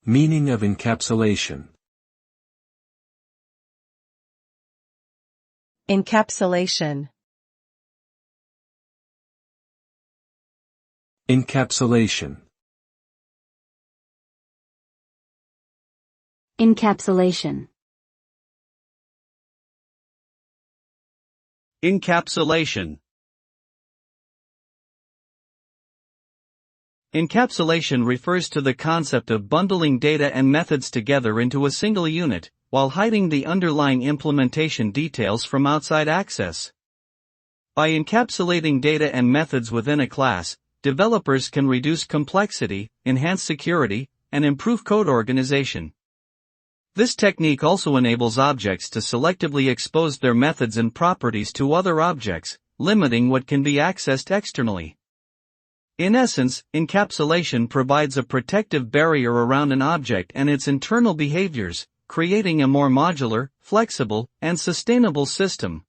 Meaning of encapsulation. Encapsulation. Encapsulation. Encapsulation. Encapsulation. Encapsulation refers to the concept of bundling data and methods together into a single unit, while hiding the underlying implementation details from outside access. By encapsulating data and methods within a class, developers can reduce complexity, enhance security, and improve code organization. This technique also enables objects to selectively expose their methods and properties to other objects, limiting what can be accessed externally. In essence, encapsulation provides a protective barrier around an object and its internal behaviors, creating a more modular, flexible, and sustainable system.